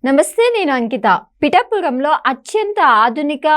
నమస్తే, నేను అంకిత. పిఠాపురంలో అత్యంత ఆధునిక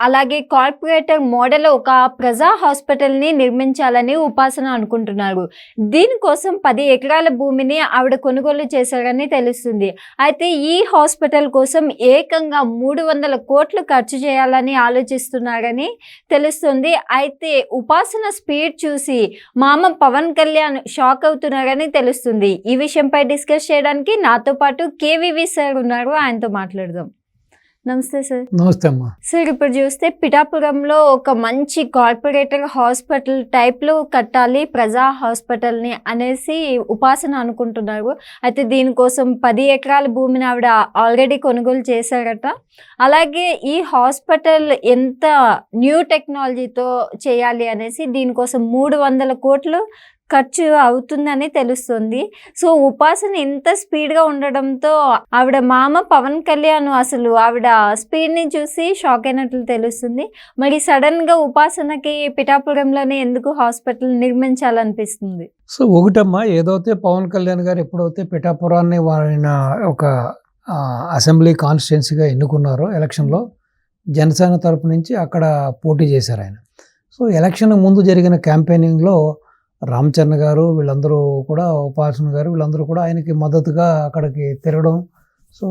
అలాగే కార్పొరేటర్ మోడల్ ఒక ప్రజా హాస్పిటల్ని నిర్మించాలని ఉపాసన అనుకుంటున్నారు. దీనికోసం 10 ఎకరాల భూమిని ఆవిడ కొనుగోలు చేశారని తెలుస్తుంది. అయితే ఈ హాస్పిటల్ కోసం ఏకంగా 300 కోట్లు ఖర్చు చేయాలని ఆలోచిస్తున్నారని తెలుస్తుంది. అయితే ఉపాసన స్పీడ్ చూసి మామ పవన్ కళ్యాణ్ షాక్ అవుతున్నారని తెలుస్తుంది. ఈ విషయంపై డిస్కస్ చేయడానికి నాతో పాటు కేవీవి సార్ ఉన్నారు. ఆయనతో మాట్లాడదాం. నమస్తే సార్. నమస్తే అమ్మా. సార్, ఇప్పుడు చూస్తే పిఠాపురంలో ఒక మంచి కార్పొరేటర్ హాస్పిటల్ టైప్లో కట్టాలి ప్రజా హాస్పిటల్ని అనేసి ఉపాసన అనుకుంటున్నారు. అయితే దీనికోసం 10 ఎకరాల భూమిని ఆవిడ ఆల్రెడీ కొనుగోలు చేశారట. అలాగే ఈ హాస్పిటల్ ఎంత న్యూ టెక్నాలజీతో చేయాలి అనేసి దీనికోసం 300 కోట్లు ఖర్చు అవుతుందని తెలుస్తుంది. సో ఉపాసన ఇంత స్పీడ్గా ఉండడంతో ఆవిడ మామ పవన్ కళ్యాణ్ అసలు ఆవిడ స్పీడ్ని చూసి షాక్ అయినట్లు తెలుస్తుంది. మరి సడన్గా ఉపాసనకి పిఠాపురంలోనే ఎందుకు హాస్పిటల్ నిర్మించాలనిపిస్తుంది? సో ఒకటమ్మా, ఏదైతే పవన్ కళ్యాణ్ గారు ఎప్పుడైతే పిఠాపురాన్ని వారిన ఒక అసెంబ్లీ కాన్స్టిట్యున్సీగా ఎన్నుకున్నారో ఎలక్షన్లో, జనసేన తరపు నుంచి అక్కడ పోటీ చేశారు ఆయన. సో ఎలక్షన్ ముందు జరిగిన క్యాంపెయినింగ్లో రామచరణ్ గారు వీళ్ళందరూ కూడా, ఉపాసన గారు వీళ్ళందరూ కూడా ఆయనకి మద్దతుగా అక్కడికి తిరగడం, సో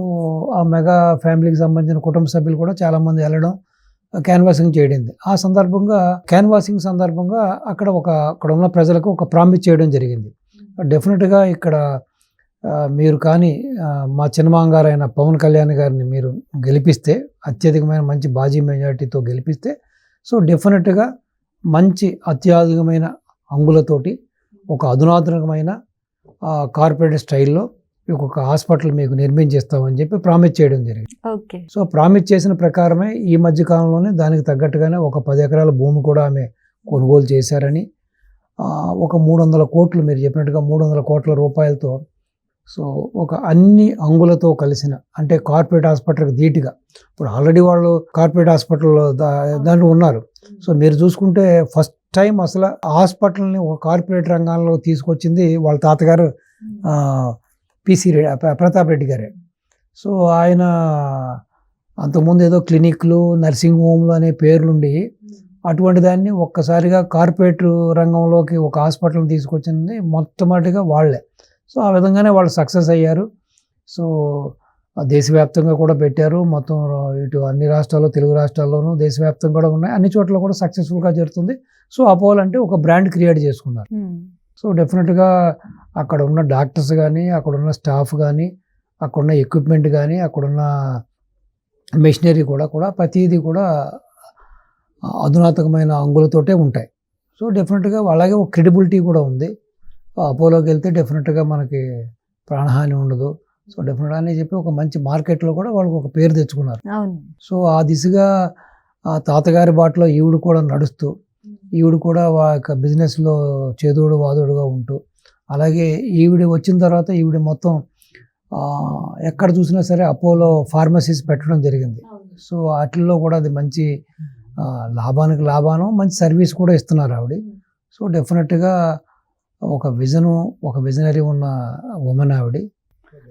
ఆ మెగా ఫ్యామిలీకి సంబంధించిన కుటుంబ సభ్యులు కూడా చాలామంది వెళ్ళడం, క్యాన్వాసింగ్ చేయడింది. ఆ సందర్భంగా క్యాన్వాసింగ్ సందర్భంగా అక్కడ ఉన్న ప్రజలకు ఒక ప్రామిస్ చేయడం జరిగింది. డెఫినెట్గా ఇక్కడ మీరు కానీ మా చిన్నమాంగారైన పవన్ కళ్యాణ్ గారిని మీరు గెలిపిస్తే, అత్యధికమైన మంచి బాజీ మెజార్టీతో గెలిపిస్తే, సో డెఫినెట్గా మంచి అత్యాధునికమైన అంగులతోటి ఒక అధునాతనమైన కార్పొరేట్ స్టైల్లో ఒక హాస్పిటల్ మీకు నిర్మించేస్తామని చెప్పి ప్రామిస్ చేయడం జరిగింది. ఓకే. సో ప్రామిస్ చేసిన ప్రకారమే ఈ మధ్య కాలంలోనే దానికి తగ్గట్టుగానే ఒక 10 ఎకరాల భూమి కూడా ఆమె కొనుగోలు చేశారని, ఒక 300 కోట్లు, మీరు చెప్పినట్టుగా 300 కోట్ల రూపాయలతో, సో ఒక అన్ని అంగులతో కలిసిన, అంటే కార్పొరేట్ హాస్పిటల్కి ధీటుగా, ఇప్పుడు ఆల్రెడీ వాళ్ళు కార్పొరేట్ హాస్పిటల్లో దాంట్లో ఉన్నారు. సో మీరు చూసుకుంటే ఫస్ట్ టైం అసలు హాస్పిటల్ని ఒక కార్పొరేట్ రంగంలో తీసుకొచ్చింది వాళ్ళ తాతగారు ప్రతాప్ రెడ్డి గారే. సో ఆయన అంతకుముందు ఏదో క్లినిక్లు, నర్సింగ్ హోమ్లు అనే పేర్లుండి అటువంటి దాన్ని ఒక్కసారిగా కార్పొరేట్ రంగంలోకి ఒక హాస్పిటల్ని తీసుకొచ్చింది మొట్టమొదటిగా వాళ్ళే. సో ఆ విధంగానే వాళ్ళు సక్సెస్ అయ్యారు. సో దేశవ్యాప్తంగా కూడా పెట్టారు. మొత్తం ఇటు అన్ని రాష్ట్రాల్లో, తెలుగు రాష్ట్రాల్లోనూ, దేశవ్యాప్తంగా కూడా ఉన్నాయి. అన్ని చోట్ల కూడా సక్సెస్ఫుల్గా జరుగుతుంది. సో అపోలో అంటే ఒక బ్రాండ్ క్రియేట్ చేసుకున్నారు. సో డెఫినెట్గా అక్కడ ఉన్న డాక్టర్స్ కానీ, అక్కడ ఉన్న స్టాఫ్ కానీ, అక్కడున్న ఎక్విప్మెంట్ కానీ, అక్కడున్న మెషినరీ కూడా ప్రతిదీ కూడా అధునాతకమైన అంగులతోటే ఉంటాయి. సో డెఫినెట్గా అలాగే ఒక క్రెడిబిలిటీ కూడా ఉంది. అపోలోకి వెళ్తే డెఫినెట్గా మనకి ప్రాణహాని ఉండదు. సో డెఫినెట్గా అని చెప్పి ఒక మంచి మార్కెట్లో కూడా వాళ్ళకి ఒక పేరు తెచ్చుకున్నారు. సో ఆ దిశగా ఆ తాతగారి బాటలో ఈవిడ కూడా నడుస్తూ, ఈవిడ కూడా బిజినెస్లో చేదోడు వాదోడుగా ఉంటూ, అలాగే ఈవిడ వచ్చిన తర్వాత ఈవిడ మొత్తం ఎక్కడ చూసినా సరే అపోలో ఫార్మసీస్ పెట్టడం జరిగింది. సో వాటిల్లో కూడా అది మంచి లాభానికి లాభాను, మంచి సర్వీస్ కూడా ఇస్తున్నారు ఆవిడ. సో డెఫినెట్గా ఒక విజనరీ ఉన్న ఉమెన్ ఆవిడ.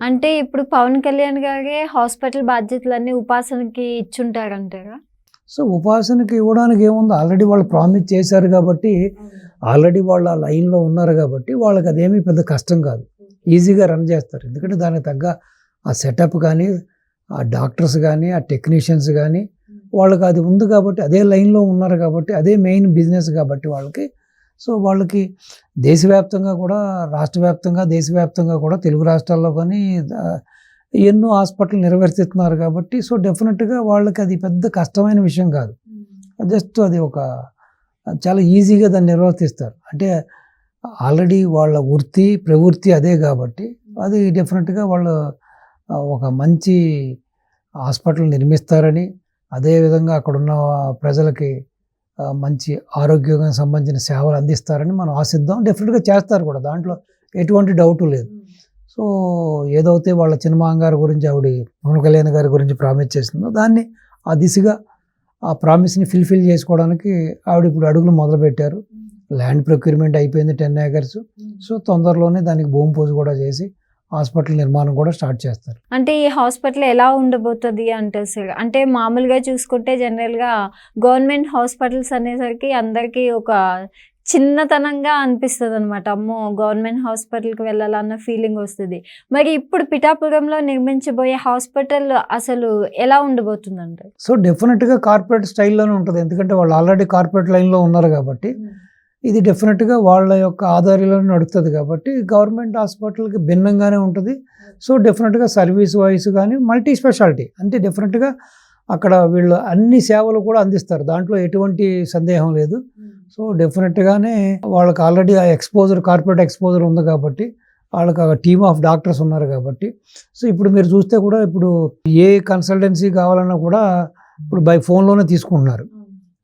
అంటే ఇప్పుడు పవన్ కళ్యాణ్ గారే హాస్పిటల్ బాధ్యతలన్నీ ఉపాసనకి ఇచ్చుంటారంటారా? సో ఉపాసనకి ఇవ్వడానికి ఏముంది, ఆల్రెడీ వాళ్ళు ప్రామిస్ చేశారు కాబట్టి, ఆల్రెడీ వాళ్ళు ఆ లైన్లో ఉన్నారు కాబట్టి వాళ్ళకి అదేమీ పెద్ద కష్టం కాదు, ఈజీగా రన్ చేస్తారు. ఎందుకంటే దానికి తగ్గ ఆ సెటప్ కానీ, ఆ డాక్టర్స్ కానీ, ఆ టెక్నీషియన్స్ కానీ వాళ్ళకి అది ఉంది కాబట్టి, అదే లైన్లో ఉన్నారు కాబట్టి, అదే మెయిన్ బిజినెస్ కాబట్టి వాళ్ళకి. సో వాళ్ళకి దేశవ్యాప్తంగా కూడా, రాష్ట్ర వ్యాప్తంగా, దేశవ్యాప్తంగా కూడా, తెలుగు రాష్ట్రాల్లో కానీ ఎన్నో హాస్పిటల్ నిర్వర్తిస్తున్నారు కాబట్టి, సో డెఫినెట్గా వాళ్ళకి అది పెద్ద కష్టమైన విషయం కాదు. జస్ట్ అది ఒక చాలా ఈజీగా దాన్ని నిర్వర్తిస్తారు. అంటే ఆల్రెడీ వాళ్ళ ప్రవృత్తి అదే కాబట్టి అది డెఫినెట్గా వాళ్ళు ఒక మంచి హాస్పిటల్ నిర్మిస్తారని, అదేవిధంగా అక్కడున్న ప్రజలకి మంచి ఆరోగ్యానికి సంబంధించిన సేవలు అందిస్తారని మనం ఆశిద్దాం. డెఫినెట్గా చేస్తారు కూడా, దాంట్లో ఎటువంటి డౌటు లేదు. సో ఏదైతే వాళ్ళ చిన్నమాంగారు గురించి ఆవిడ పవన్ కళ్యాణ్ గారి గురించి ప్రామిస్ చేసిందో దాన్ని ఆ దిశగా ఆ ప్రామిస్ని ఫుల్ఫిల్ చేసుకోవడానికి ఆవిడ ఇప్పుడు అడుగులు మొదలుపెట్టారు. ల్యాండ్ ప్రొక్యూర్మెంట్ అయిపోయింది 10 acres. సో తొందరలోనే దానికి భూమి పూజ కూడా చేసి హాస్పిటల్ నిర్మాణం కూడా స్టార్ట్ చేస్తారు. అంటే ఈ హాస్పిటల్ ఎలా ఉండబోతుంది అంటే సార్, అంటే మామూలుగా చూసుకుంటే జనరల్గా గవర్నమెంట్ హాస్పిటల్స్ అనేసరికి అందరికీ ఒక చిన్నతనంగా అనిపిస్తుంది అనమాట. అమ్మో, గవర్నమెంట్ హాస్పిటల్కి వెళ్ళాలన్న ఫీలింగ్ వస్తుంది. మరి ఇప్పుడు పిఠాపురంలో నిర్మించబోయే హాస్పిటల్ అసలు ఎలా ఉండబోతుందంటే? సో డెఫినెట్గా కార్పొరేట్ స్టైల్లోనే ఉంటుంది, ఎందుకంటే వాళ్ళు ఆల్రెడీ కార్పొరేట్ లైన్లో ఉన్నారు కాబట్టి. ఇది డెఫినెట్గా వాళ్ళ యొక్క ఆధార్యంలో నడుస్తుంది కాబట్టి గవర్నమెంట్ హాస్పిటల్కి భిన్నంగానే ఉంటుంది. సో డెఫినెట్గా సర్వీస్ వైస్ కానీ మల్టీ స్పెషాలిటీ అంటే డెఫినెట్గా అక్కడ వీళ్ళు అన్ని సేవలు కూడా అందిస్తారు, దాంట్లో ఎటువంటి సందేహం లేదు. సో డెఫినెట్గానే వాళ్ళకి ఆల్రెడీ ఆ కార్పొరేట్ ఎక్స్పోజర్ ఉంది కాబట్టి, వాళ్ళకి ఆ టీమ్ ఆఫ్ డాక్టర్స్ ఉన్నారు కాబట్టి. సో ఇప్పుడు మీరు చూస్తే కూడా ఇప్పుడు ఏ కన్సల్టెన్సీ కావాలన్నా కూడా ఇప్పుడు బై ఫోన్లోనే తీసుకుంటున్నారు.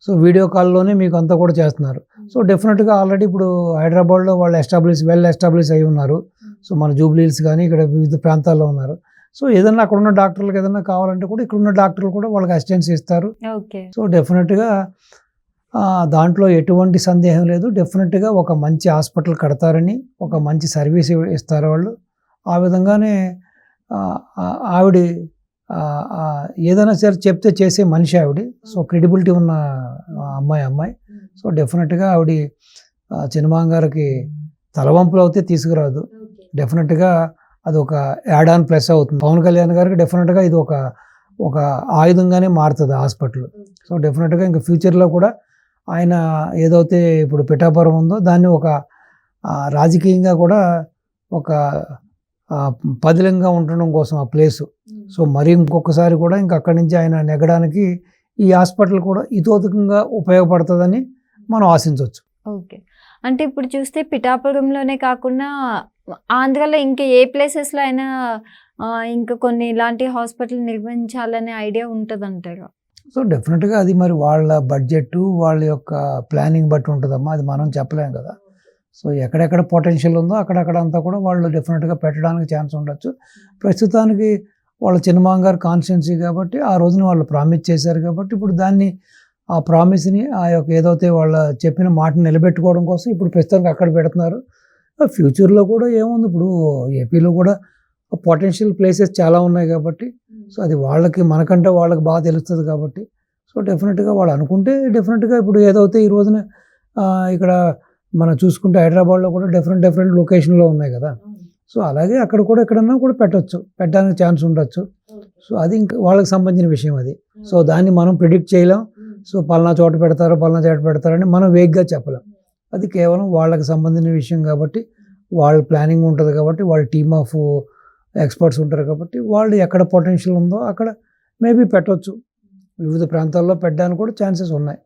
సో వీడియో కాల్లోనే మీకు అంతా కూడా చేస్తున్నారు. సో డెఫినెట్గా ఆల్రెడీ ఇప్పుడు హైదరాబాద్లో వాళ్ళు వెల్ ఎస్టాబ్లిష్ అయి ఉన్నారు. సో మన జూబ్లీహిల్స్ కానీ ఇక్కడ వివిధ ప్రాంతాల్లో ఉన్నారు. సో ఏదన్నా అక్కడ ఉన్న డాక్టర్లకు ఏదన్నా కావాలంటే కూడా ఇక్కడ ఉన్న డాక్టర్లు కూడా వాళ్ళకి అసిస్టెన్స్ ఇస్తారు. సో డెఫినెట్గా దాంట్లో ఎటువంటి సందేహం లేదు. డెఫినెట్గా ఒక మంచి హాస్పిటల్ కడతారని, ఒక మంచి సర్వీస్ ఇస్తారు వాళ్ళు. ఆ విధంగానే ఆవిడ ఏదైనా సరే చెప్తే చేసే మనిషి ఆవిడ. సో క్రెడిబిలిటీ ఉన్న అమ్మాయి. సో డెఫినెట్గా ఆవిడ చిన్నమామ గారికి తలవంపులు అయితే తీసుకురాదు. డెఫినెట్గా అది ఒక యాడ్ ఆన్ ప్లస్ అవుతుంది. పవన్ కళ్యాణ్ గారికి డెఫినెట్గా ఇది ఒక ఆయుధంగానే మారుతుంది హాస్పిటల్. సో డెఫినెట్గా ఇంకా ఫ్యూచర్లో కూడా ఆయన ఏదైతే ఇప్పుడు పిఠాపురం ఉందో దాన్ని ఒక రాజకీయంగా కూడా ఒక పదిలంగా ఉండడం కోసం ఆ ప్లేసు. సో మరి ఇంకొకసారి కూడా ఇంకా అక్కడి నుంచి ఆయన నెగ్గడానికి ఈ హాస్పిటల్ కూడా ఇతోధికంగా ఉపయోగపడుతుందని మనం ఆశించవచ్చు. ఓకే. అంటే ఇప్పుడు చూస్తే పిఠాపురంలోనే కాకుండా ఆంధ్రాలో ఇంకా ఏ ప్లేసెస్లో అయినా ఇంకా కొన్ని ఇలాంటి హాస్పిటల్ నిర్మించాలనే ఐడియా ఉంటుందంటారా? సో డెఫినెట్గా అది మరి వాళ్ళ బడ్జెట్, వాళ్ళ యొక్క ప్లానింగ్ బట్టి ఉంటుందమ్మా, అది మనం చెప్పలేం కదా. సో ఎక్కడెక్కడ పొటెన్షియల్ ఉందో అక్కడక్కడ అంతా కూడా వాళ్ళు డెఫినెట్గా పెట్టడానికి ఛాన్స్ ఉండొచ్చు. ప్రస్తుతానికి వాళ్ళ చిన్నమామ గారు కాన్స్టిట్యున్సీ కాబట్టి ఆ రోజున వాళ్ళు ప్రామిస్ చేశారు కాబట్టి ఇప్పుడు దాన్ని ఆ ప్రామిస్ని ఆ యొక్క ఏదైతే వాళ్ళ చెప్పిన మాటను నిలబెట్టుకోవడం కోసం ఇప్పుడు ప్రస్తుతానికి అక్కడ పెడుతున్నారు. ఫ్యూచర్లో కూడా ఏముంది, ఇప్పుడు ఏపీలో కూడా పొటెన్షియల్ ప్లేసెస్ చాలా ఉన్నాయి కాబట్టి సో అది మనకంటే వాళ్ళకి బాగా తెలుస్తుంది కాబట్టి సో డెఫినెట్గా వాళ్ళు అనుకుంటే డెఫినెట్గా ఇప్పుడు ఏదైతే ఈ రోజున ఇక్కడ మనం చూసుకుంటే హైదరాబాద్లో కూడా డిఫరెంట్ లొకేషన్లో ఉన్నాయి కదా. సో అలాగే అక్కడ కూడా ఎక్కడన్నా కూడా పెట్టడానికి ఛాన్స్ ఉండొచ్చు. సో అది ఇంకా వాళ్ళకి సంబంధించిన విషయం అది. సో దాన్ని మనం ప్రిడిక్ట్ చేయలేం. సో పలానా చోట పెడతారని మనం వేగ్గా చెప్పలేం. అది కేవలం వాళ్ళకి సంబంధించిన విషయం కాబట్టి వాళ్ళ ప్లానింగ్ ఉంటుంది కాబట్టి వాళ్ళ టీమ్ ఆఫ్ ఎక్స్పర్ట్స్ ఉంటారు కాబట్టి వాళ్ళు ఎక్కడ పొటెన్షియల్ ఉందో అక్కడ మేబీ పెట్టవచ్చు. వివిధ ప్రాంతాల్లో పెట్టడానికి కూడా ఛాన్సెస్ ఉన్నాయి.